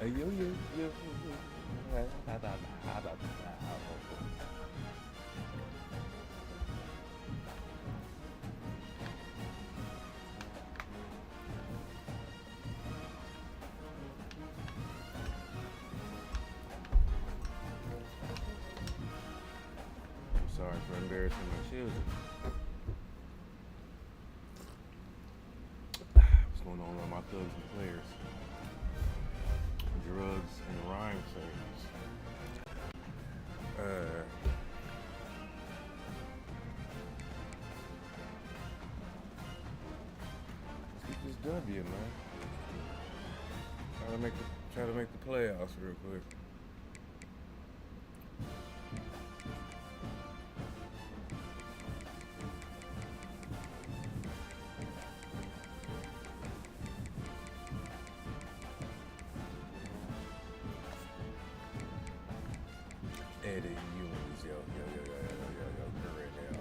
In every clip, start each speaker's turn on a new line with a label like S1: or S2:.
S1: Sorry for embarrassing my children. What's going on with my thugs and players? Drugs and rhyme sayings. Let's get this W, man. Try to make the playoffs real quick. Eddie Ewings, yo, current now.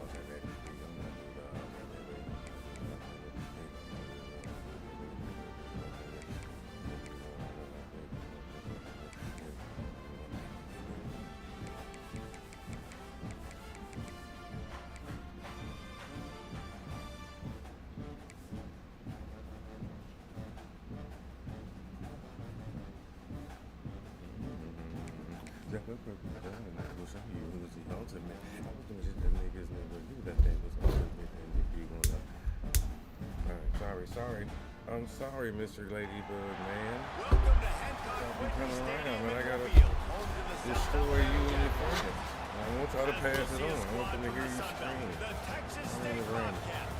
S1: Sorry. I'm sorry, Mr. Ladybug, man.
S2: Welcome to Hancock
S1: Coming around, man. I gotta
S2: Field, home to the
S1: destroy you and your friends. I want y'all to pass it on. I want them to hear you
S2: Sunbelt,
S1: scream.
S2: The Texas
S1: I'm
S2: State
S1: in the round.
S2: Bobcats,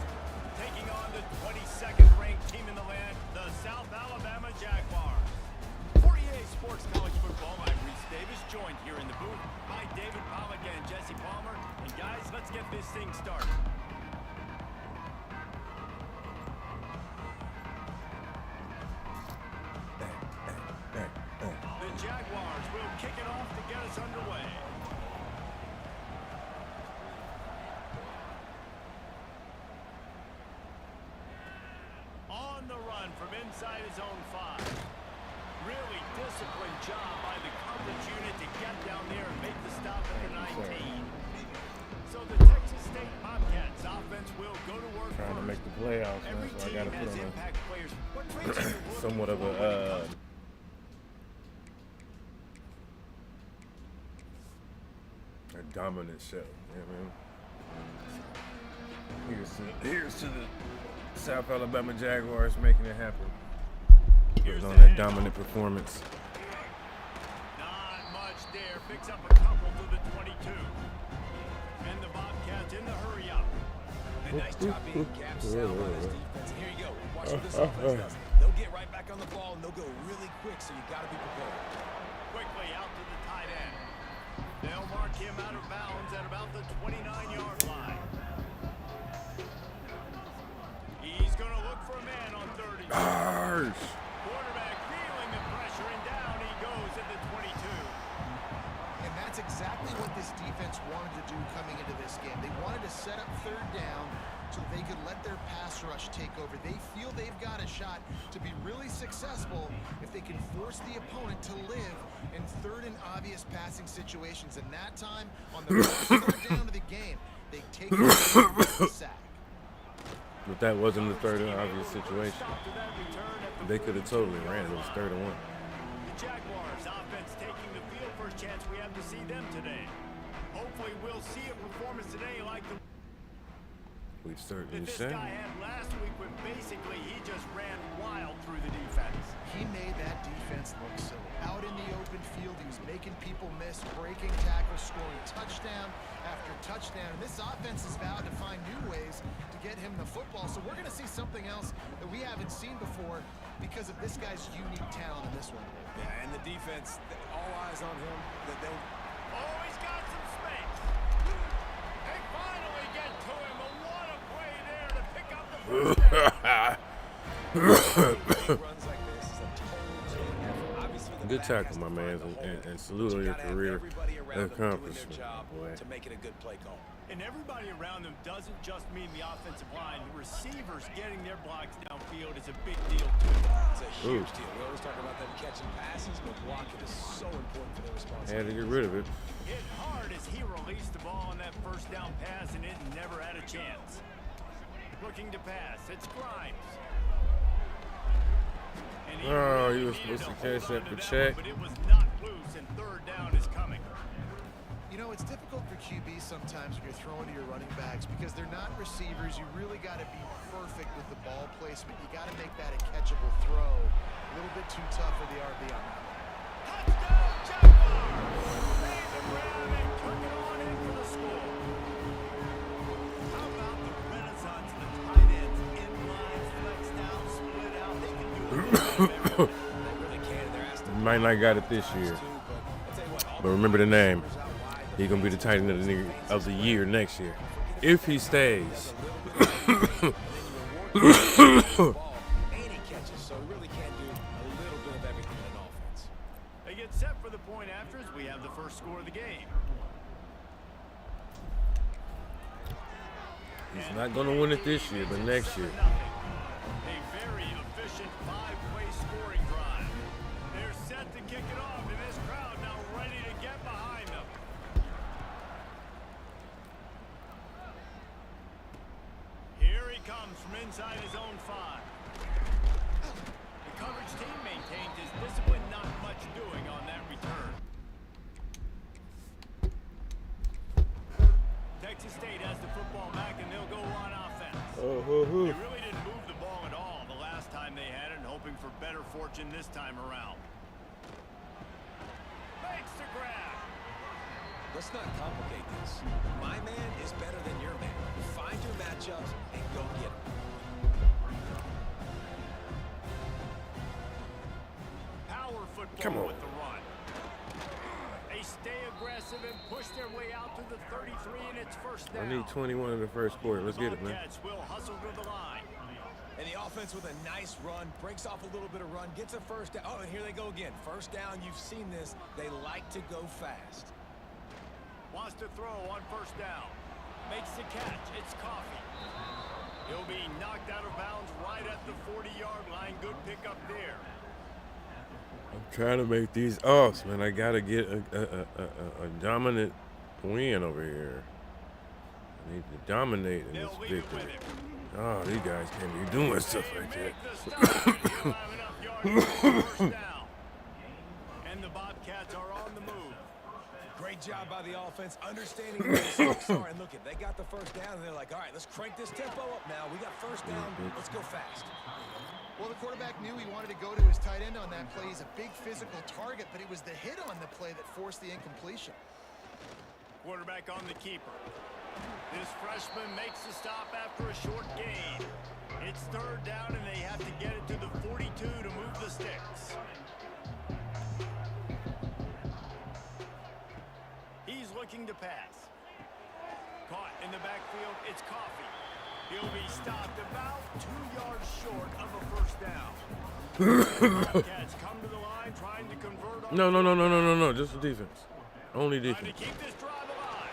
S2: taking on the 22nd ranked team in the land, the South Alabama Jaguars. 48 Sports College Football. I'm Reese Davis, joined here in the booth by David Pollock and Jesse Palmer. And guys, let's get this thing started. The Jaguars will kick it off to get us underway. On the run from inside his own 5. Really disciplined job by the coverage unit to get down there and make the stop at the 19. So the Texas State Bobcats offense will go to work
S1: Trying to
S2: first.
S1: make the playoffs, man,
S2: Every
S1: so I
S2: team
S1: gotta put
S2: has
S1: on
S2: impact players. What traits are you looking
S1: somewhat of
S2: for when it
S1: a
S2: comes
S1: dominant show. You know what I mean? Here's to the South Alabama Jaguars making it happen. Putting on that dominant performance.
S2: Not much there. Picks up a couple to the 22. And the Bobcats in the hurry up.
S3: A nice job being gapped sound by this defense. And here you go. Watch what this offense does. They'll get right back on the ball, and they'll go really quick, so you got to be prepared.
S2: Quickly out to the tight end. They'll mark him out of bounds at about the 29-yard line. He's going to look for a man on 30. Quarterback feeling the pressure, and down he goes at the 22.
S4: And that's exactly what this defense wanted to do coming into this game. They wanted to set up third down so they could let their pass rush take over. They feel they've got a shot to be really successful if they can force the opponent to live in third and obvious passing situations. And that time, on the first third down of the game, they take the sack.
S1: But that wasn't the third and obvious situation. They could have totally ran it. It was 3rd and 1.
S2: The Jaguars offense taking the field. First chance we have to see them today. Hopefully we'll see a performance today like the
S1: We've certainly
S2: that this
S1: seen.
S2: guy had last week when basically he just ran wild through the defense.
S4: He made that defense look silly. Out in the open field, he was making people miss, breaking tackles, scoring touchdown after touchdown. And this offense is vowed to find new ways to get him the football. So we're going to see something else that we haven't seen before because of this guy's unique talent in this one.
S3: Yeah, and the defense, all eyes on him.
S2: Oh, he's got some space. They finally get to him. But what a play there to pick up the first down.
S3: Runs like this is a total team effort. Obviously, the
S1: good tackle, my man, and salute on your career accomplishment, boy.
S3: To make it a good play call.
S2: And everybody around them doesn't just mean the offensive line. The receivers getting their blocks downfield is a big deal, too.
S3: It's a huge deal. We always talk about them catching passes, but blocking is so important for their responsibility.
S1: Had to get rid of it.
S2: Hit hard as he released the ball on that first down pass, and it never had a chance. Looking to pass. It's Grimes. And
S1: He was supposed to catch that for check.
S2: But it was not loose, and third down is coming.
S4: You know, it's difficult for QB sometimes when you're throwing to your running backs because they're not receivers. You really got to be perfect with the ball placement. You got to make that a catchable throw. A little bit too tough for the RB on that one.
S2: Touchdown, Jaguars! Made the grab and took it on in for the score. How about the renaissance of the tight ends? Inline, flex down, split out. They can do it.
S3: They really can. They're asked to
S1: Might not got it this year, but remember the name. He's gonna be the tight end of the year next year, if he stays.
S3: and he catches, so he really can do a little bit of everything in an offense.
S2: They get set for the point after as we have the first score of the game.
S1: He's not gonna win it this year, but next year.
S2: A very efficient five-way scoring drive. They're set to kick it off, and this crowd now ready to get behind them. Here he comes from inside his own 5. The coverage team maintains his discipline, not much doing on that return. Texas State has the football back, and they'll go on offense. They really didn't move the ball at all the last time they had it, and hoping for better fortune this time around. Makes the grab.
S3: Let's not complicate this. My man is better than your man. Find your matchups and go get them.
S2: Power football
S1: Come on.
S2: with the run. They stay aggressive and push their way out to the 33, and it's first down.
S1: I need 21 in the first quarter. Let's get it, man.
S2: Bobcats will hustle to the line.
S3: And the offense with a nice run, breaks off a little bit of run, gets a first down. Oh, and here they go again. First down, you've seen this. They like to go fast.
S2: Wants to throw on first down. Makes the catch. It's Coffee. He'll be knocked out of bounds right at the 40-yard line. Good pickup there.
S1: I'm trying to make these offs, man. I gotta get a dominant win over here. I need to dominate in this
S2: They'll leave it with
S1: victory.
S2: him.
S1: Oh, these guys can't be doing stuff like that.
S2: Make the stop. He'll have enough yards for first down. And the Bobcats are on the move.
S3: Great job by the offense, understanding where the stakes are. And look, they got the first down, and they're like, all right, let's crank this tempo up now. We got first down. Let's go fast.
S4: Well, the quarterback knew he wanted to go to his tight end on that play. He's a big physical target, but it was the hit on the play that forced the incompletion.
S2: Quarterback on the keeper. This freshman makes the stop after a short gain. It's third down, and they have to get it to the 42 to move the sticks. He's looking to pass. Caught in the backfield, it's Coffee. He'll be stopped about 2 yards short of a first down. Cats come to the line trying to convert on
S1: No. Just the defense. Only
S2: trying to
S1: defense.
S2: keep this drive alive.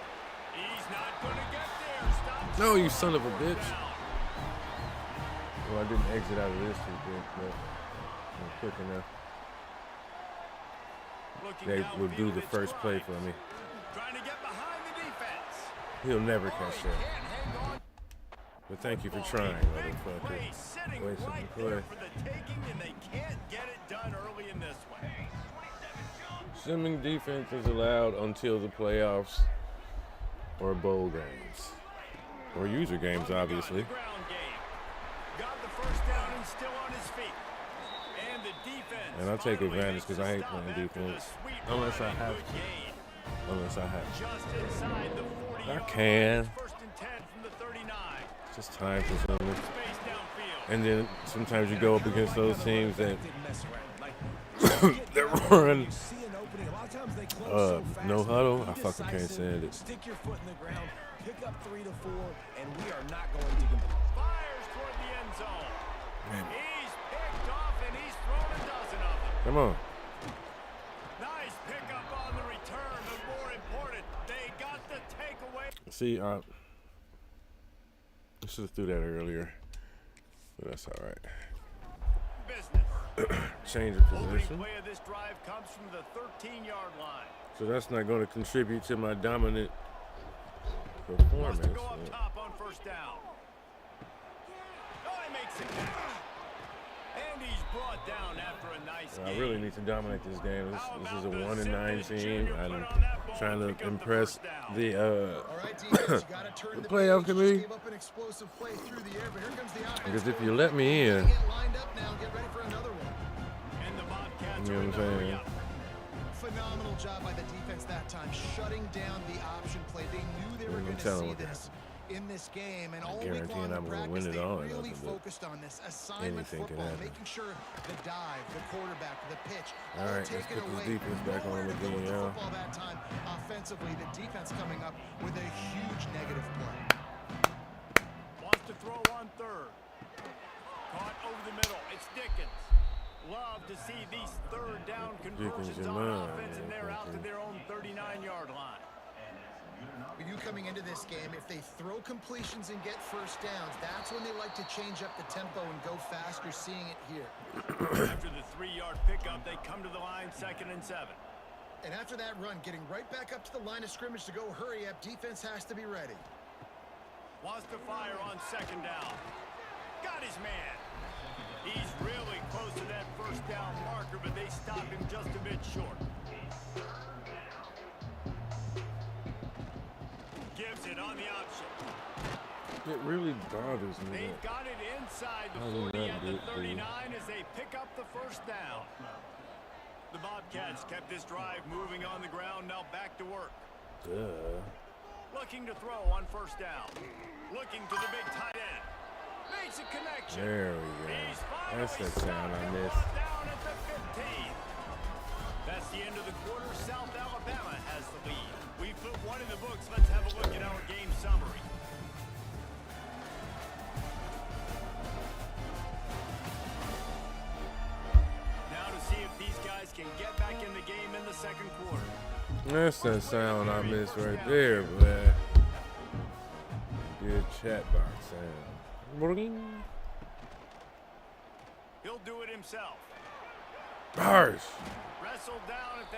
S2: He's not going to get there. Stop.
S1: No, you son of a bitch. Well, I didn't exit out of this too quick, but I'm quick enough. They will do the first play for me.
S2: Trying to get behind the defense.
S1: He'll never catch
S2: Can't
S1: that.
S2: hang on.
S1: But thank you for trying,
S2: Big
S1: motherfucker.
S2: play sitting
S1: Wasted
S2: right
S1: the
S2: there
S1: play.
S2: for the taking, and they can't get it done early in this one.
S1: Simming defense is allowed until the playoffs or bowl games. Or user games, obviously.
S2: Ground game. Got the first down and still on his feet. And the defense.
S1: And I'll take
S2: finally
S1: advantage
S2: makes
S1: because
S2: the
S1: I hate
S2: stop
S1: playing
S2: after the
S1: defense.
S2: sweep
S1: Unless I
S2: run and
S1: have
S2: good
S1: to.
S2: gain.
S1: Unless I have to.
S2: Just inside the 40
S1: I
S2: yard
S1: can.
S2: line. First and 10 from the 39.
S1: It's just time for something.
S2: Space downfield.
S1: And then sometimes you go up against those teams that
S3: Didn't mess around. Like,
S1: that run
S3: you see an opening. A lot of times they close so fast.
S1: no huddle.
S3: Be
S1: I fucking can't
S3: decisive,
S1: stand it.
S3: Stick your foot in the ground, pick up 3 to 4, and we are not going to compete.
S2: Fires toward the end zone.
S1: Man.
S2: He's picked off and he's thrown a dozen of them.
S1: Come on. see, I should have threw that earlier, but that's all right.
S2: Business.
S1: Change of
S2: Opening
S1: position.
S2: play of this drive comes from the 13-yard line.
S1: So that's not going to contribute to my dominant
S2: Wants
S1: performance.
S2: to go up top on first down. Oh, he makes it catch. And he's brought down after a nice
S1: I
S2: game.
S1: really need to dominate this game. This is a
S2: How about
S1: 1-9
S2: the
S1: team.
S2: junior
S1: I'm
S2: put on that ball
S1: trying
S2: and
S1: to
S2: pick up the
S1: impress
S2: first down?
S1: the
S4: All right, defense, you gotta turn
S1: the
S4: the
S1: playoff
S4: page. You
S1: committee.
S4: just gave up an explosive play through the air, but here comes the offense.
S1: Because if you let me in,
S4: Get lined up now. Get ready for another one.
S2: And the Bobcats
S1: you know
S2: are in
S1: what I'm
S2: the hurry
S1: saying?
S2: up.
S4: Phenomenal job by the defense that time, shutting down the option play. They knew they were
S1: I'm
S4: going to
S1: telling
S4: see
S1: you.
S4: this in this game, and all week
S1: guaranteeing
S4: long
S1: I'm
S4: in
S1: gonna
S4: practice,
S1: win it
S4: they
S1: all or
S4: really
S1: nothing, but
S4: focused on this assignment
S1: anything can
S4: football,
S1: happen.
S4: making sure the dive, the quarterback, the pitch,
S1: All
S4: all
S1: right, let's
S4: taken
S1: put this
S4: away.
S1: defense back on
S4: Nowhere to go
S1: again,
S4: with the
S1: y'all.
S4: football that time. Offensively, the defense coming up with a huge negative play.
S2: Wants to throw on third. Caught over the middle. It's Dickens. Love to see these third down conversions
S1: in
S2: on
S1: line,
S2: offense, and they're out to their own 39-yard line.
S4: When you coming into this game, if they throw completions and get first downs, that's when they like to change up the tempo and go fast. You're seeing it here.
S2: After the 3-yard pickup, they come to the line, 2nd and 7.
S4: And after that run, getting right back up to the line of scrimmage to go hurry up, defense has to be ready.
S2: Wants to fire on 2nd down. Got his man. He's really close to that first down marker, but they stop him just a bit short. Gives it on the option.
S1: it really bothers me.
S2: They've got it inside the
S1: How did
S2: 40
S1: that
S2: at the
S1: get through?
S2: 39 as they pick up the first down. The Bobcats kept this drive moving on the ground, now back to work.
S1: Duh.
S2: Looking to throw on first down. Looking to the big tight end. Makes a connection.
S1: There we go.
S2: He's
S1: That's
S2: finally
S1: that sound I
S2: stopped and
S1: missed.
S2: brought down at the 15. That's the end of the quarter. South Alabama has the lead. We put one in the books. Let's have a look at our game summary. Now to see if these guys can get back in the game in the second quarter.
S1: That's that sound I missed right there, man. Good chat box sound. Boing.
S2: He'll do it himself.
S1: Harsh.
S2: Wrestled down at the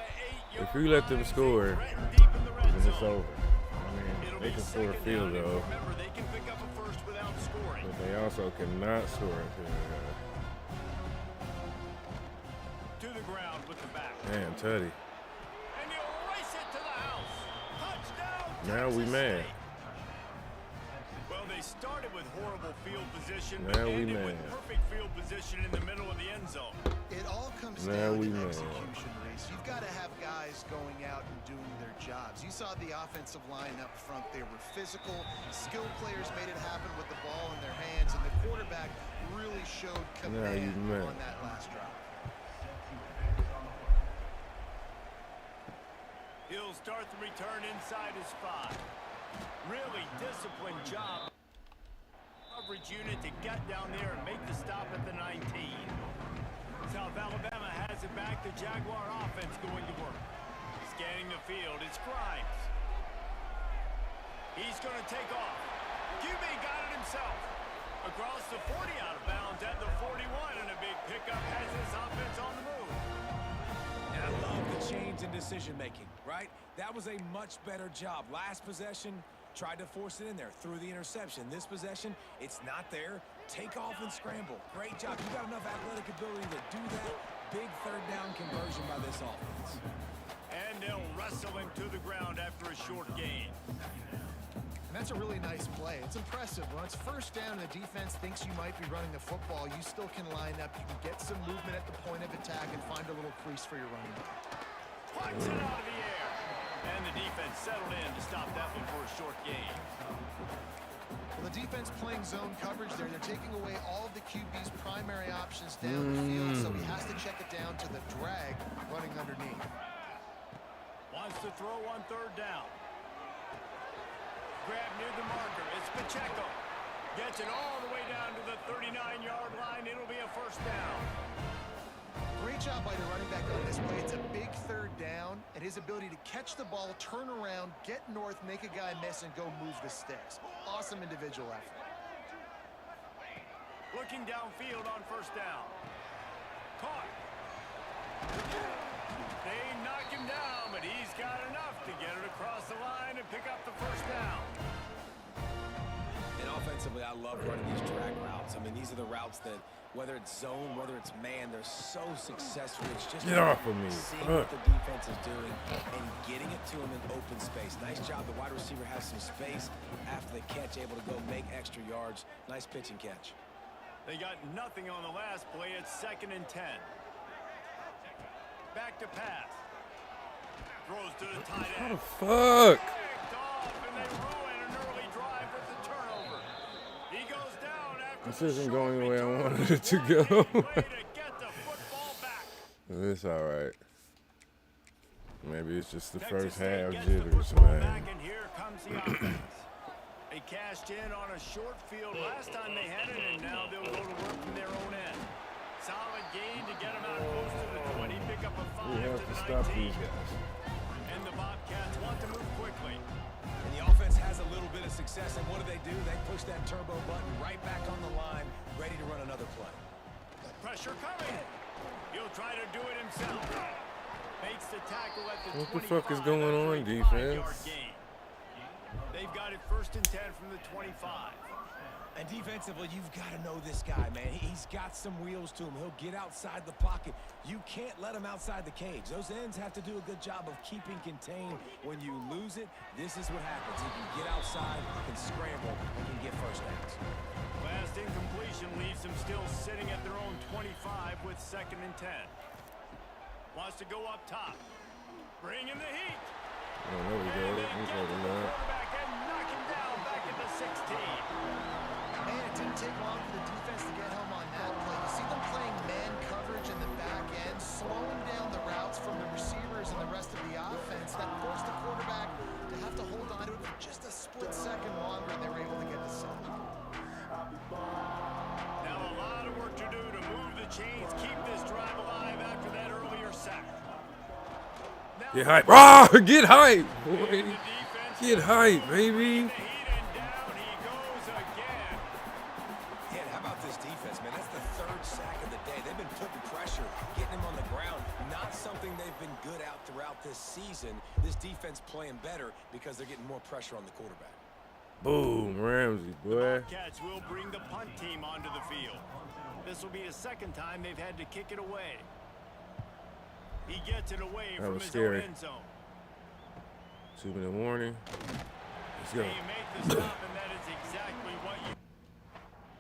S2: 8-yard
S1: If you let them
S2: line,
S1: score,
S2: threatened deep in the red
S1: then it's
S2: zone.
S1: over. I mean,
S2: It'll
S1: they
S2: be
S1: can score a
S2: second
S1: field
S2: down, and
S1: goal,
S2: remember, they can pick up a first without scoring.
S1: but they also cannot score a field
S2: To the ground with the back.
S1: goal. Damn, Tutty.
S2: And he'll race it to the house. Touchdown,
S1: Now we
S2: Texas
S1: mad.
S2: State. Well, they started with horrible field position,
S1: Now
S2: but
S1: we
S2: ended with
S1: mad.
S2: perfect field position in the middle of the end zone.
S4: It all comes
S1: Now
S4: down
S1: we
S4: to
S1: mad.
S4: execution, Reese. You've got to have guys going out and doing their jobs. You saw the offensive line up front. They were physical. Skilled players made it happen with the ball in their hands, and the quarterback really showed
S1: Now you
S4: command
S1: mad.
S4: on that last drive.
S2: He'll start the return inside his 5. Really disciplined job. Coverage unit to get down there and make the stop at the 19. South Alabama has it back. The Jaguar offense going to work. Scanning the field, it's Grimes. He's going to take off. QB got it himself. Across the 40, out of bounds at the 41, and a big pickup has his offense on the move.
S3: And I love the change in decision-making, right? That was a much better job. Last possession, tried to force it in there, threw the interception. This possession, it's not there. Take off and scramble. Great job. You got enough athletic ability to do that. Big third down conversion by this offense.
S2: And they'll wrestle him to the ground after a short gain.
S4: And that's a really nice play. It's impressive. When it's first down and the defense thinks you might be running the football, you still can line up. You can get some movement at the point of attack and find a little crease for your running back.
S2: Punts it out of the air. And the defense settled in to stop that one for a short gain.
S4: Well, the defense playing zone coverage there. They're taking away all of the QB's primary options down the field, so he has to check it down to the drag running underneath.
S2: Wants to throw on third down. Grab near the marker. It's Pacheco. Gets it all the way down to the 39-yard line. It'll be a first down.
S4: Great job by the running back on this play. It's a big third down, and his ability to catch the ball, turn around, get north, make a guy miss, and go move the sticks. Awesome individual effort.
S2: Looking downfield on first down. Caught. They knock him down, but he's got enough to get it across the line and pick up the first down.
S3: And offensively, I love running these drag routes. I mean, these are the routes that, whether it's zone, whether it's man, they're so successful. It's just
S1: Get off of me.
S3: seeing what the defense is doing and getting it to him in open space. Nice job. The wide receiver has some space after the catch, able to go make extra yards. Nice pitch and catch.
S2: They got nothing on the last play. It's 2nd and 10. Back to pass. Throws to the tight
S1: How
S2: end.
S1: the fuck?
S2: Picked off, and they ruin an early drive with the turnover. He goes down after
S1: This
S2: the
S1: isn't
S2: short
S1: going the way I
S2: return.
S1: wanted it to
S2: What a
S1: go.
S2: play to get the football back.
S1: It's all right. Maybe it's just the
S2: Texas
S1: first
S2: State
S1: half
S2: gets the
S1: jitters,
S2: football
S1: man.
S2: back, and here comes the offense. They cashed in on a short field last time they had it, and now they'll go to work from their own end. Solid gain to get them out close to the 20. Pick up a 5
S1: We have
S2: to
S1: to
S2: the
S1: stop
S2: 19.
S1: these guys.
S2: And the Bobcats want to move quickly.
S3: And the offense has a little bit of success, and what do? They push that turbo button right back on the line, ready to run another play.
S2: Pressure coming. He'll try to do it himself. Makes the tackle at the 25.
S1: What the fuck is going on,
S2: That's a 5-yard
S1: defense?
S2: gain. They've got it 1st and 10 from the 25.
S3: And defensively, you've got to know this guy, man. He's got some wheels to him. He'll get outside the pocket. You can't let him outside the cage. Those ends have to do a good job of keeping contained. When you lose it, this is what happens. He can get outside, can scramble, and can get first downs.
S2: Last incompletion leaves them still sitting at their own 25 with 2nd and 10. Wants to go up top. Bring in the heat.
S1: Oh, there we go.
S2: And they
S1: He's
S2: get to
S1: holding
S2: the
S1: up.
S2: quarterback and knock him down back at the 16.
S4: Man, it didn't take long for the defense to get home on that play. You see them playing man coverage in the back end, slowing down the routes from the receivers and the rest of the offense. That forced the quarterback to have to hold on to it for just a split second longer, and they were able to get the sack.
S2: Now a lot of work to do to move the chains, keep this drive alive after that earlier sack. Now
S1: Get hype. Ah, get hype,
S2: the
S1: boy.
S2: defense
S1: Get hype, baby.
S2: the heat, and down he goes again.
S3: Yeah, and how about this defense, man? That's the 3rd sack of the day. They've been putting pressure, getting him on the ground. Not something they've been good at throughout this season. This defense playing better because they're getting more pressure on the quarterback.
S1: Boom, Ramsey, boy.
S2: Bobcats will bring the punt team onto the field. This will be the 2nd time they've had to kick it away. He gets it away
S1: That
S2: from
S1: was
S2: his
S1: scary.
S2: own end zone.
S1: 2-minute warning. Let's go.
S2: You make the stop, and that is exactly what you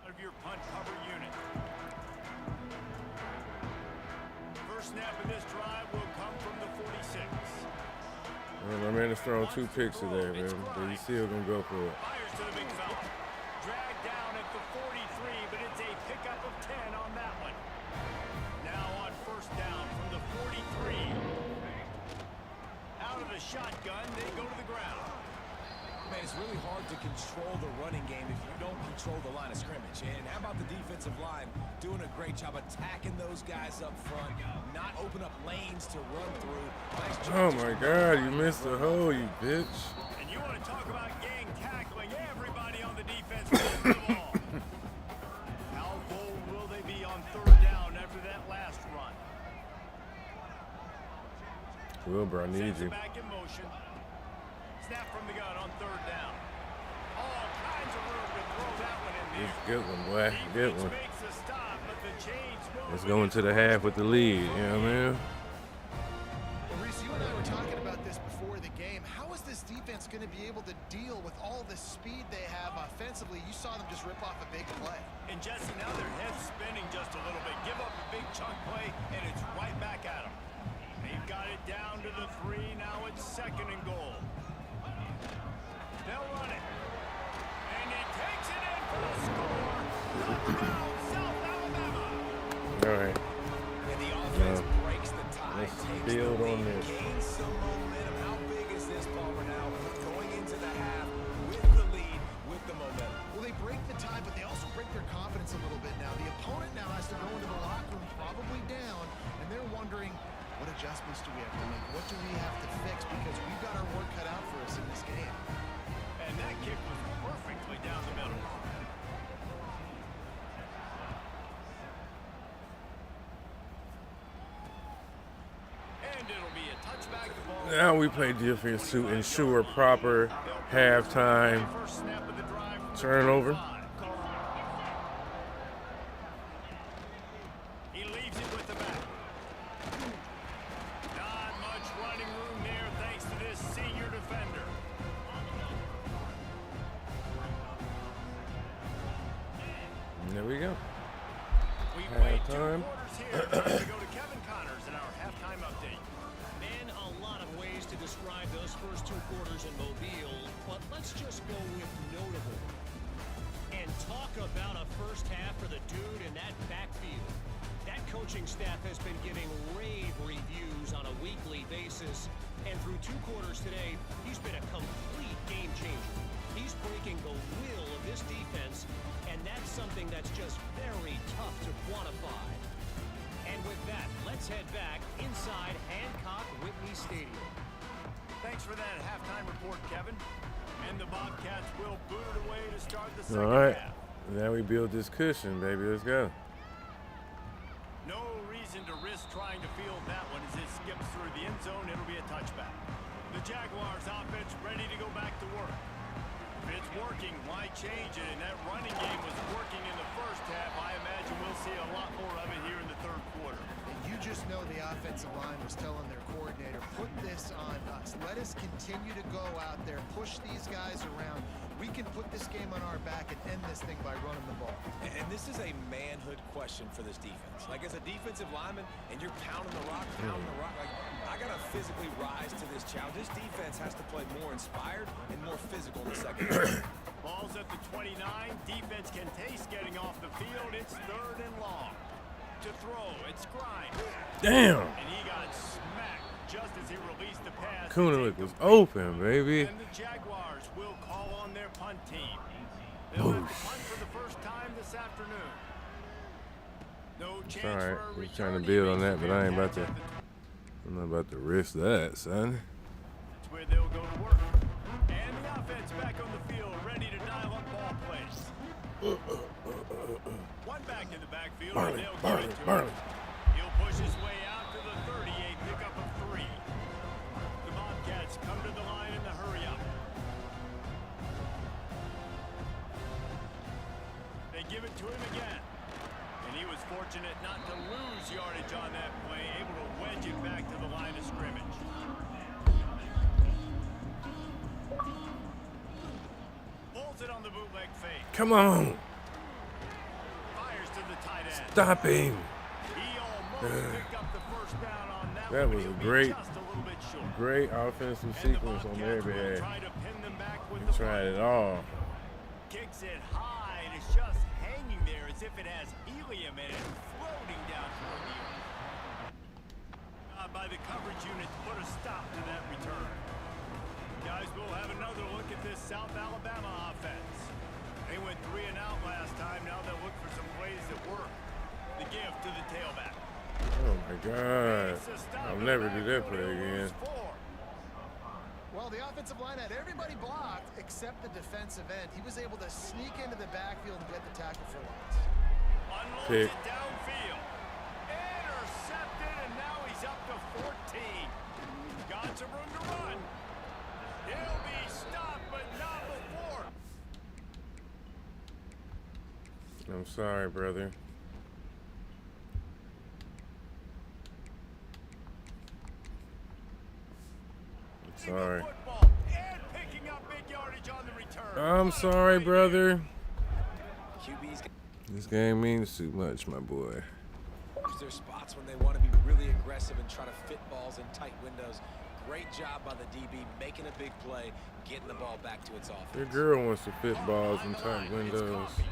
S2: out of your punt cover unit. First snap of this drive will come from the 46.
S1: Well, my man is throwing 2 picks today, man. But he's still going to go for it.
S2: Fires to the big fella. Dragged down at the 43, but it's a pickup of 10 on that one. Now on first down from the 43. Out of the shotgun, they go to the ground.
S3: Man, it's really hard to control the running game if you don't control the line of scrimmage. And how about the defensive line doing a great job attacking those guys up front, not open up lanes to run through. Nice job.
S1: Oh, my God. You missed the hole, you bitch.
S2: And you want to talk about gang tackling, everybody on the defense wins the ball. How bold will they be on 3rd down after that last run?
S1: Wilbur, I need
S2: Sends it
S1: you.
S2: back in motion. Snap from the gun on 3rd down. All kinds of room to throw that one in there.
S1: It's a good one, boy. Good
S2: Defense
S1: one.
S2: makes the stop, but the chains move.
S1: Let's go into the half with the lead. You know what I mean?
S4: Well, Reese, you and I were talking about this before the game. How is this defense going to be able to deal with all the speed they have offensively? You saw them just rip off a big play.
S2: And Jesse, now their head's spinning just a little bit. Give up a big chunk play, and it's right back at them. They've got it down to the 3. Now it's 2nd and goal. They'll run it. And he takes it in for the score. Touchdown, South Alabama.
S1: All right.
S3: And the offense breaks the tie.
S1: Let's
S3: Takes
S1: build
S3: the
S1: on
S3: lead,
S1: this.
S3: gains some momentum. How big is this, Palmer, now? Going into the half with the lead, with the momentum.
S4: Well, they break the tie, but they also break their confidence a little bit now. The opponent now has to go into the locker room probably down, and they're wondering, what adjustments do we have to make? What do we have to fix? Because we've got our work cut out for us in this game.
S2: And that kick was perfectly down the middle. And it'll be a touchback.
S1: Now we play defense to ensure proper halftime
S2: First snap of the drive.
S1: turnover.
S2: He leaves it with the back. Not much running room there thanks to this senior defender.
S1: And there we go.
S2: We played 2
S1: Halftime.
S2: quarters here. Time to go to Kevin Connors in our halftime update.
S5: Man, a lot of ways to describe those first 2 quarters in Mobile, but let's just go with notable. And talk about a first half for the dude in that backfield. That coaching staff has been giving rave reviews on a weekly basis, and through 2 quarters today, he's been a complete game changer. He's breaking the will of this defense, and that's something that's just very tough to quantify. And with that, let's head back inside Hancock Whitney Stadium.
S2: Thanks for that halftime report, Kevin. And the Bobcats will boot it away to start the second
S1: All right.
S2: half.
S1: Now we build this cushion, baby. Let's go.
S2: No reason to risk trying to field that one as it skips through the end zone. It'll be a touchback. The Jaguars offense ready to go back to work. If it's working, why change it? And that running game was working in the first half. I imagine we'll see a lot more of it here in the third quarter.
S4: And you just know the offensive line was telling their coordinator, put this on us. Let us continue to go out there, push these guys around. We can put this game on our back and end this thing by running the ball.
S3: And this is a manhood question for this defense. Like, as a defensive lineman, and you're pounding the rock, like, I got to physically rise to this challenge. This defense has to play more inspired and more physical in the second half.
S2: Ball's at the 29. Defense can taste getting off the field. It's 3rd and long. To throw, it's Grimes.
S1: Damn.
S2: And he got smacked just as he released the pass.
S1: Kunalik was open, baby.
S2: And the Jaguars will call on their punt team. They'll have to punt for the first time this afternoon. No chance
S1: All right.
S2: for a
S1: We're
S2: return.
S1: trying to build on that, but I ain't about to. I'm not about to risk that, son.
S2: That's where they'll go to work. And the offense back on the field, ready to dial up ball plays. One back in the backfield, and they'll give it to him. He'll push his way out to the 38, pickup of 3. The Bobcats come to the line in the hurry up. They give it to him again. And he was fortunate not to lose yardage on that play, able to wedge it back to the line of scrimmage. Pulls it on the bootleg fake.
S1: Come on.
S2: Fires to the tight end.
S1: Stop him.
S2: He almost picked up the first down on that
S1: That
S2: one.
S1: was
S2: He'll
S1: a
S2: be
S1: great,
S2: just a little bit short.
S1: great offensive
S2: And the
S1: sequence on their
S2: Bobcats will
S1: behalf.
S2: try to pin them back with
S1: We
S2: the
S1: tried
S2: punt.
S1: it all.
S2: Kicks it high, and it's just hanging there as if it has helium in it, floating down toward the earth. By the coverage unit to put a stop to that return. Guys, we'll have another look at this South Alabama offense. They went 3 and out last time. Now they'll look for some plays that work. The give to the tailback.
S1: Oh my God. I'll never do that play again.
S4: Well, the offensive line had everybody blocked except the defensive end. He was able to sneak into the backfield and get the tackle for loss.
S2: Unloads
S1: Pick.
S2: it downfield. Intercepted, and now he's up to 14. Got some room to run. He'll be stopped, but not before.
S1: I'm sorry, brother. I'm sorry.
S2: Football and picking up big yardage on the return.
S1: I'm sorry, brother.
S3: QB's
S1: This game means too much, my boy.
S3: there's spots when they want to be really aggressive and try to fit balls in tight windows. Great job by the DB making a big play, getting the ball back to its offense.
S1: Your girl wants to fit balls in
S2: On the
S1: tight
S2: line, it's
S1: windows.
S2: Coffey.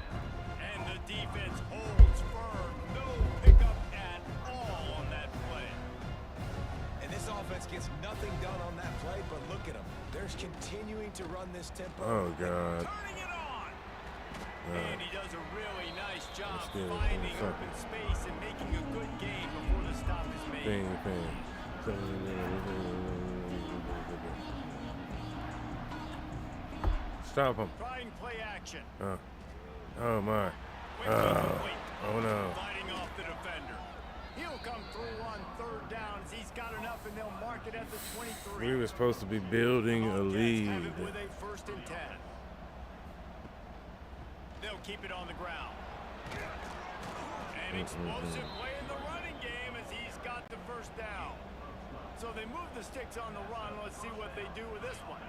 S2: And the defense holds firm. No pickup at all on that play.
S3: And this offense gets nothing done on that play, but look at them. They're continuing to run this tempo.
S1: Oh God.
S2: Turning it on. And he does a really nice job
S1: Let's get it.
S2: finding open space and making a good game before the stop is made.
S1: Bang. Stop him.
S2: Trying play action.
S1: Oh my.
S2: Quickly complete.
S1: Oh no.
S2: Fighting off the defender. He'll come through on third down as he's got enough, and they'll mark it at the 23.
S1: We were supposed to be building a
S2: Bobcats
S1: lead.
S2: have it with a 1st and 10. They'll keep it on the ground. An explosive play in the running game as he's got the 1st down. So they move the sticks on the run. Let's see what they do with this one.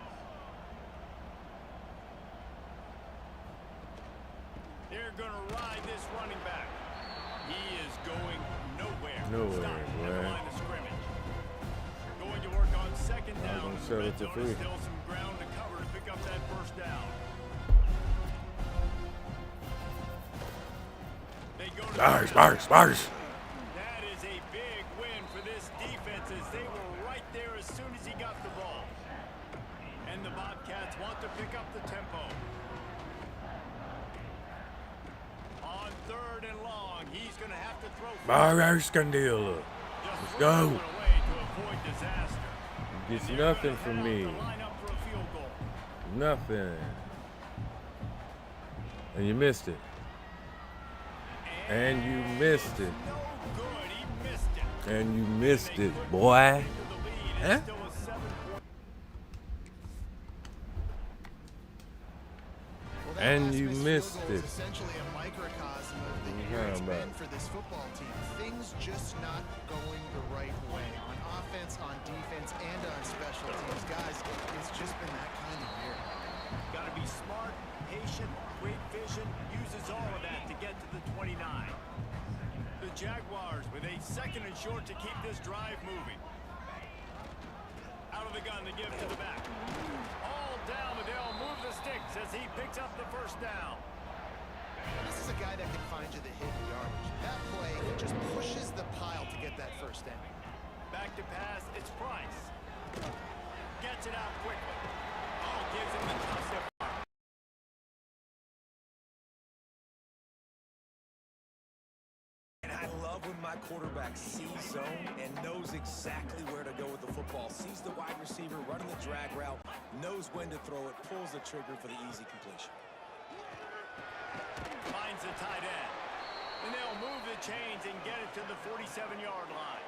S2: They're going to ride this running back. He is going nowhere.
S1: Nowhere,
S2: Stop at the
S1: boy.
S2: line of scrimmage. Going to work on 2nd down.
S1: gonna set it to
S2: Red zone is
S1: 3.
S2: Still some ground to cover to pick up that 1st down. They go to
S1: Sparks.
S2: That is a big win for this defense as they were right there as soon as he got the ball. And the Bobcats want to pick up the tempo. On 3rd and long, he's going to have to throw.
S1: Scandila.
S2: Let's
S1: go.
S2: Away to avoid disaster.
S1: Gets
S2: And they're
S1: nothing
S2: gonna
S1: from
S2: head
S1: me.
S2: out to line up for a field goal.
S1: Nothing. And you missed it. And you missed it.
S2: No good. He missed it.
S1: And you missed it, boy. Huh?
S2: Still a 7-point.
S4: Well, that
S1: And
S4: last
S1: you
S4: missed
S1: missed
S4: field goal is
S1: it.
S4: essentially a microcosm of the
S1: What are you
S4: year it's
S1: talking
S4: been
S1: about?
S4: for this football team. Things just not going the right way on offense, on defense, and on special teams. Guys, it's just been that kind of year.
S2: Got to be smart, patient, great vision, uses all of that to get to the 29. The Jaguars with a 2nd and short to keep this drive moving. Out of the gun to give to the back. All down, but they'll move the sticks as he picks up the 1st down.
S4: This is a guy that can find you the hidden yardage. That play, he just pushes the pile to get that 1st down.
S2: Back to pass, it's Price. Gets it out quickly. Oh, gives him the toss-up.
S3: And I love when my quarterback sees zone and knows exactly where to go with the football. Sees the wide receiver running the drag route, knows when to throw it, pulls the trigger for the easy completion.
S2: Finds the tight end. And they'll move the chains and get it to the 47-yard line.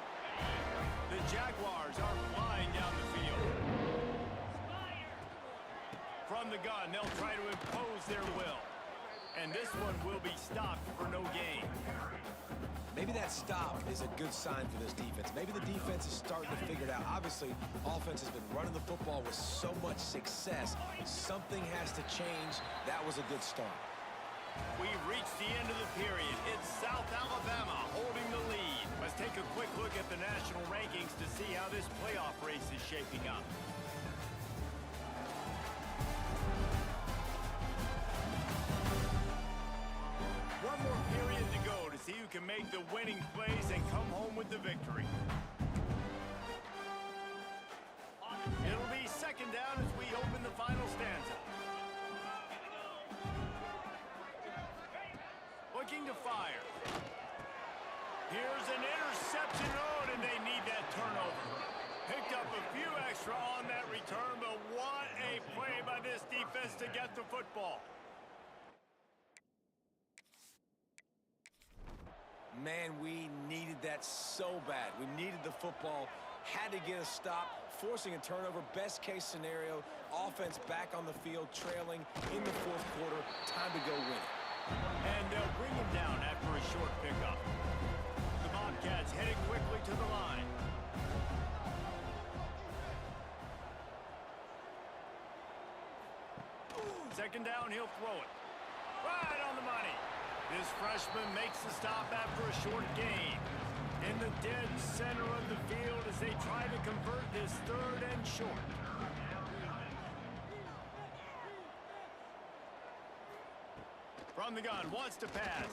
S2: The Jaguars are flying down the field. From the gun, they'll try to impose their will. And this one will be stopped for no gain.
S3: Maybe that stop is a good sign for this defense. Maybe the defense is starting to figure it out. Obviously, offense has been running the football with so much success. Something has to change. That was a good start.
S2: We've reached the end of the period. It's South Alabama holding the lead. Let's take a quick look at the national rankings to see how this playoff race is shaping up. One more period to go to see who can make the winning plays and come home with the victory. It'll be 2nd down as we open the final stanza. Looking to fire. Here's an interception. Oh, and they need that turnover. Picked up a few extra on that return, but what a play by this defense to get the football.
S3: Man, we needed that so bad. We needed the football, had to get a stop, forcing a turnover. Best case scenario, offense back on the field, trailing in the 4th quarter. Time to go win it.
S2: And they'll bring him down after a short pickup. The Bobcats heading quickly to the line. Second down, he'll throw it. Right on the money. This freshman makes the stop after a short gain. In the dead center of the field as they try to convert this 3rd and short. From the gun, wants to pass.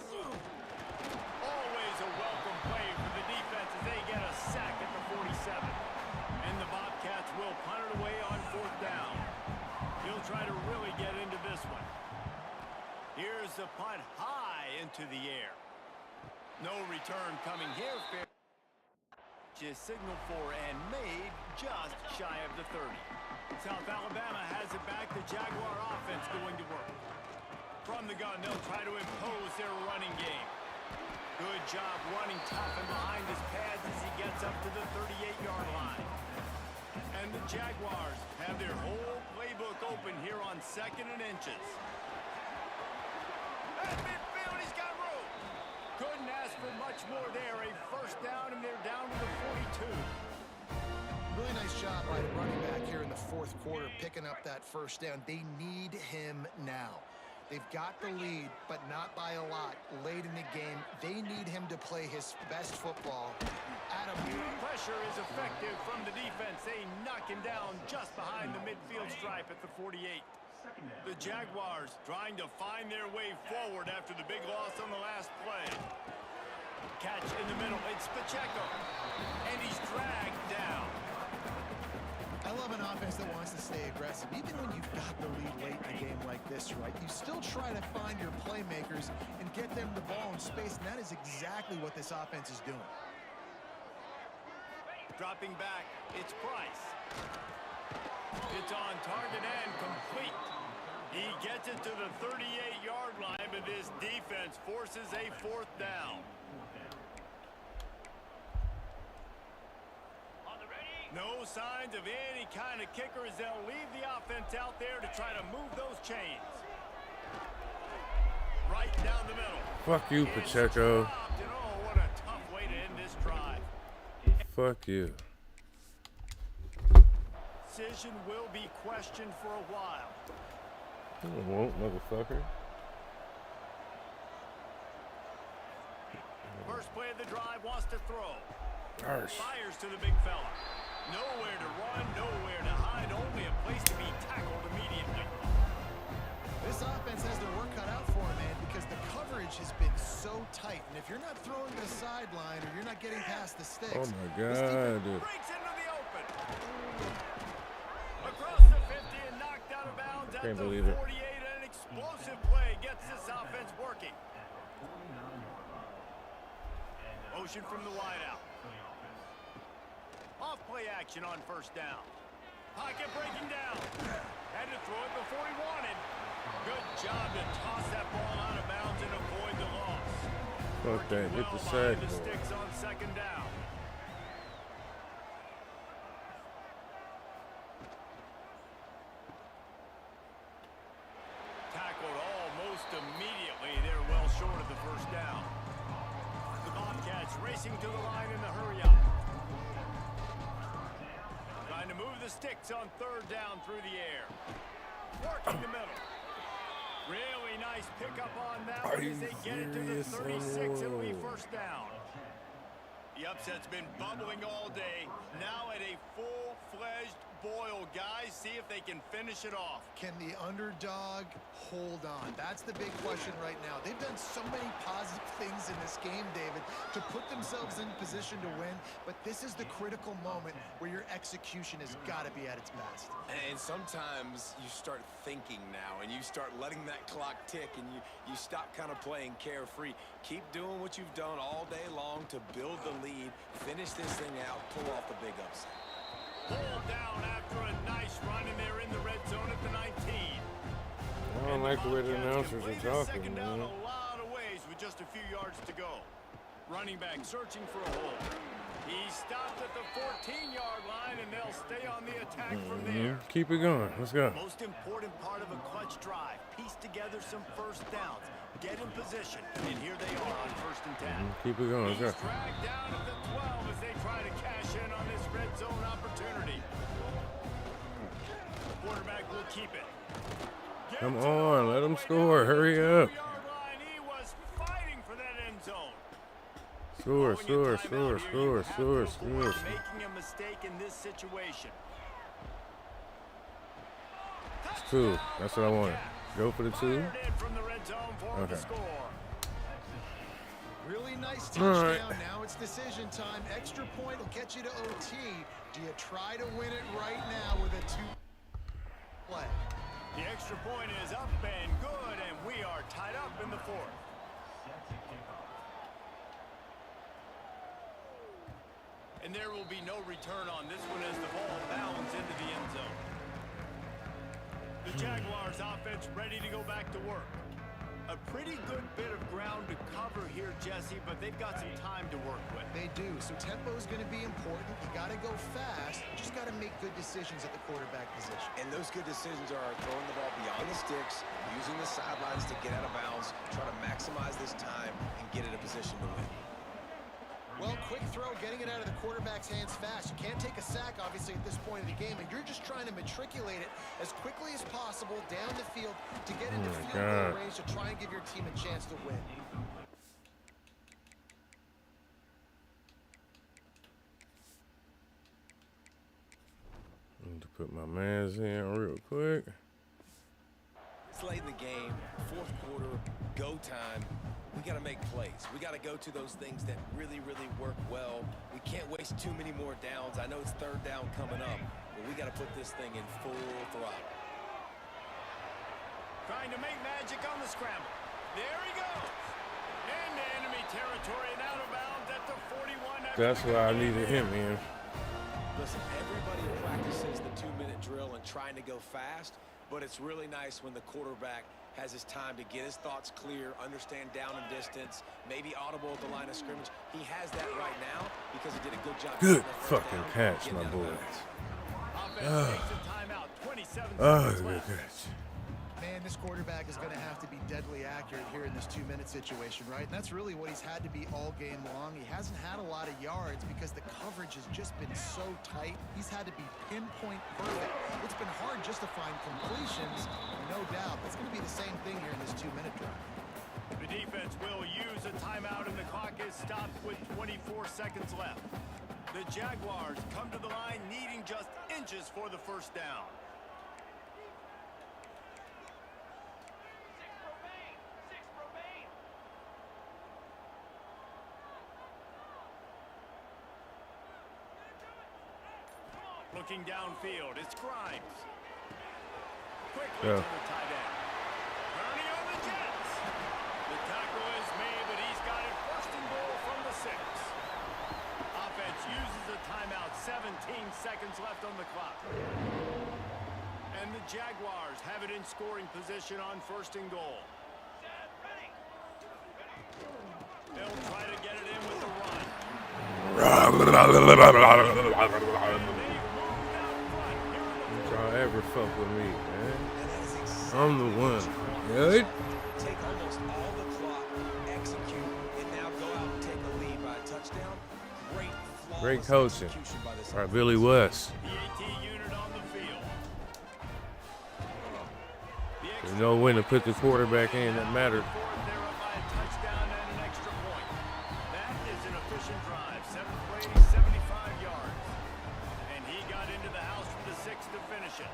S2: Always a welcome play for the defense as they get a sack at the 47. And the Bobcats will punt it away on 4th down. He'll try to really get into this one. Here's the No return coming here. Just signaled for and made just shy of the 30. South Alabama has it back. The Jaguar offense going to work. From the gun, they'll try to impose their running game. Good job running tough and behind his pads as he gets up to the 38-yard line. And the Jaguars have their whole playbook open here on 2nd and inches. At midfield, he's got room. Couldn't ask for much more there. A first down, and they're down to the 42.
S4: Really nice job by the running back here in the 4th quarter, picking up that first down. They need him now. They've got the lead, but not by a lot. Late in the game, they need him to play his best football. Adam.
S2: Pressure is effective from the defense. They knock him down just behind the midfield stripe at the 48. The Jaguars trying to find their way forward after the big loss on the last play. Catch in the middle. It's Pacheco. And he's dragged down.
S4: I love an offense that wants to stay aggressive. Even when you've got the lead late in a game like this, right, you still try to find your playmakers and get them the ball in space, and that is exactly what this offense is doing.
S2: Dropping back, it's Price. It's on target and complete. He gets it to the 38-yard line, but this defense forces a 4th down. No signs of any kind of kicker as they'll leave the offense out there to try to move those chains. Right down the middle.
S1: Fuck you, Pacheco.
S2: Oh, what a tough way to end this drive.
S1: Fuck you.
S2: Decision will be questioned for a while.
S1: It won't, motherfucker.
S2: First play of the drive, wants to throw.
S1: Gosh.
S2: Fires to the big fella. Nowhere to run, nowhere to hide, only a place to be tackled immediately.
S4: This offense has their work cut out for them, man, because the coverage has been so tight. And if you're not throwing to the sideline or you're not getting past the sticks,
S1: Oh my God, dude.
S2: Breaks into the open. Across the 50 and knocked out of bounds at
S1: Can't
S2: the
S1: believe it.
S2: 48. An explosive play gets this offense working. Motion from the wideout. Off play action on first down. Pocket breaking down. Had to throw it before he wanted. Good job to toss that ball out of bounds and avoid the loss.
S1: Fuck that. Hit the
S2: Well
S1: sack.
S2: behind the sticks on 2nd down. Tackled almost immediately. They're well short of the first down. The Bobcats racing to the line in the hurry up. Trying to move the sticks on 3rd down through the air. Working the middle. Really nice pickup on that one as they get it to the 36. It'll be first down. The upset's been bubbling all day. Now at a full-fledged boil. Guys, see if they can finish it off.
S4: can the underdog hold on? That's the big question right now. They've done so many positive things in this game, David, to put themselves in position to win, but this is the critical moment where your execution has got to be at its best.
S3: And sometimes you start thinking now, and you start letting that clock tick, and you stop kind of playing carefree. Keep doing what you've done all day long to build the lead, finish this thing out, pull off the big upset.
S2: Pulled down after a nice run, and they're in the red zone at the 19.
S1: I don't like the way the announcers are talking,
S2: Second down
S1: man.
S2: a lot of ways with just a few yards to go. Running back searching for a hole. He stopped at the 14-yard line, and they'll stay on the attack from there.
S1: Keep it going. Let's go.
S2: Most important part of a clutch drive. Piece together some first downs. Get in position. And here they are on 1st and 10.
S1: Keep it going. Let's go.
S2: He's dragged down at the 12 as they try to cash in on this red zone opportunity. The quarterback will keep it.
S1: Come on. Let them score. Hurry up.
S2: He was fighting for that end zone.
S1: Score,
S2: Calling a
S1: score,
S2: timeout
S1: score,
S2: here.
S1: score,
S2: You have
S1: score,
S2: to avoid
S1: score.
S2: making a mistake in this situation.
S1: It's 2. That's what I wanted. Go for the 2.
S2: Fired in from the red zone for the
S1: Okay.
S2: score.
S4: Really nice
S1: All
S4: touchdown.
S1: right.
S4: Now it's decision time. Extra point will get you to OT. Do you try to win it right now with a 2 play?
S2: The extra point is up and good, and we are tied up in the 4th. And there will be no return on this one as the ball bounds into the end zone. The Jaguars offense ready to go back to work. A pretty good bit of ground to cover here, Jesse, but they've got some time to work with.
S4: They do, so tempo is going to be important. You got to go fast. You just got to make good decisions at the quarterback position.
S3: And those good decisions are throwing the ball beyond the sticks, using the sidelines to get out of bounds, try to maximize this time and get in a position to win.
S4: Well, quick throw, getting it out of the quarterback's hands fast. You can't take a sack, obviously, at this point of the game, and you're just trying to matriculate it as quickly as possible down the field to get into field goal range to try and give your team a chance to win.
S1: Need to put my mans in real quick.
S3: It's late in the game, fourth quarter, go time. We got to make plays. We got to go to those things that really, really work well. We can't waste too many more downs. I know it's third down coming up, but we got to put this thing in full throttle.
S2: Trying to make magic on the scramble. There he goes. Into enemy territory and out of bounds at the 41.
S1: That's why I needed him in.
S3: Listen, everybody practices the 2-minute drill and trying to go fast, but it's really nice when the quarterback has his time to get his thoughts clear, understand down and distance, maybe audible at the line of scrimmage. He has that right now because he did a good job.
S1: Good fucking catch, my boy. Good catch.
S4: Man, this quarterback is going to have to be deadly accurate here in this 2-minute situation, right? And that's really what he's had to be all game long. He hasn't had a lot of yards because the coverage has just been so tight. He's had to be pinpoint perfect. It's been hard just to find completions, no doubt. That's going to be the same thing here in this 2-minute drive.
S2: The defense will use a timeout and the clock is stopped with 24 seconds left. The Jaguars come to the line needing just inches for the first down. Looking downfield, it's Grimes. Quickly to the tight end. Turning on the Jets. The tackle is made, but he's got it first and goal from the 6. Offense uses a timeout, 17 seconds left on the clock. And the Jaguars have it in scoring position on first and goal. They'll try to get it in with the run.
S1: Y'all ever fuck with me, man? I'm the one. Good?
S3: Take almost all the clock, execute, and now go out and take a lead by a touchdown.
S1: Great coaching. All right, Billy West.
S2: The AT unit on the field.
S1: You know when to put the quarterback in, that mattered.
S2: They're up by a touchdown and an extra point. That is an efficient drive. 7 plays, 75 yards. And he got into the house for the 6 to finish it.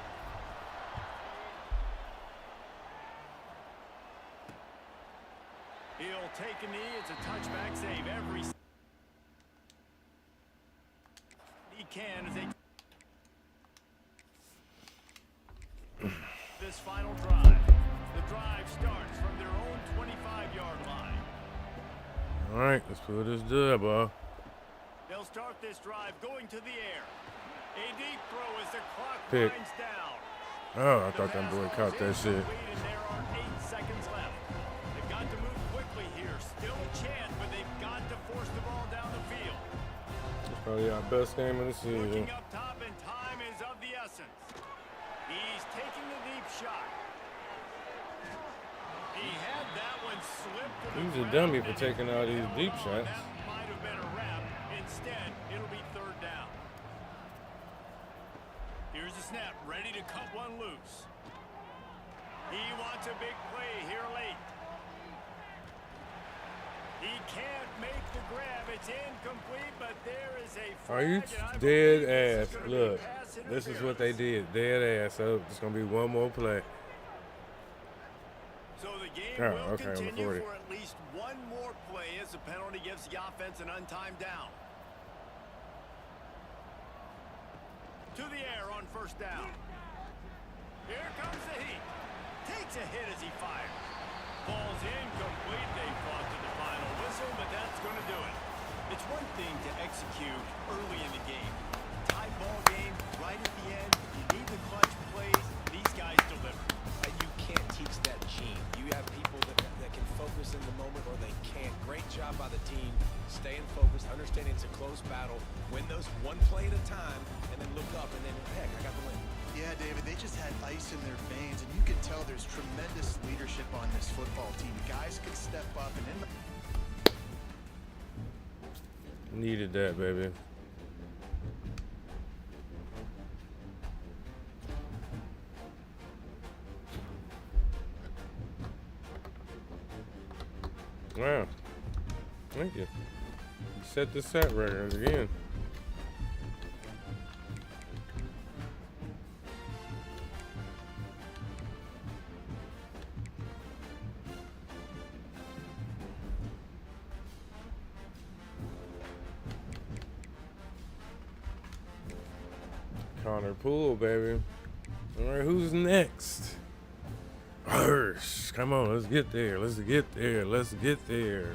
S2: He'll take a knee. It's a touchback save every he can as they this final drive. The drive starts from their own 25-yard line.
S1: All right, let's put this dub off.
S2: They'll start this drive going to the air. A deep throw as the clock
S1: Pick.
S2: winds down.
S1: Oh, I thought that boy caught that shit.
S2: And there are 8 seconds left. They've got to move quickly here. Still a chance, but they've got to force the ball down the field.
S1: It's probably our best game of the season.
S2: Looking up top, and time is of the essence. He's taking the deep shot. He had that one slipped to the
S1: He's a
S2: ground,
S1: dummy for
S2: and
S1: taking all these deep shots.
S2: That might have been a wrap. Instead, it'll be third down. Here's a snap, ready to cut one loose. He wants a big play here late. He can't make the grab. It's incomplete, but there is a flag.
S1: Are you
S2: and I
S1: dead
S2: believe this
S1: ass?
S2: is gonna be
S1: Look,
S2: pass
S1: this is what
S2: interference.
S1: they did. Dead ass. So it's going to be one more play.
S2: So the game
S1: Oh,
S2: will
S1: okay, on the
S2: continue
S1: 40.
S2: for at least one more play as the penalty gives the offense an untimed down. To the air on first down. Here comes the heat. Takes a hit as he fires. Ball's incomplete. They fought to the final whistle, but that's going to do it. It's one thing to execute execute early in the game. Tie ball game right at the end. You need the clutch plays. These guys deliver.
S3: And you can't teach that gene. You have people that can focus in the moment or they can't. Great job by the team, staying focused, understanding it's a close battle, win those one play at a time, and then look up and then, heck, I got the win.
S4: Yeah, David, they just had ice in their veins, and you can tell there's tremendous leadership on this football team. Guys could step up, and in the
S1: Needed that, baby. Wow. Thank you. You set the set record again. Connor Poole, baby. All right, who's next? Hirsch. Come on, let's get there. Let's get there. Let's get there.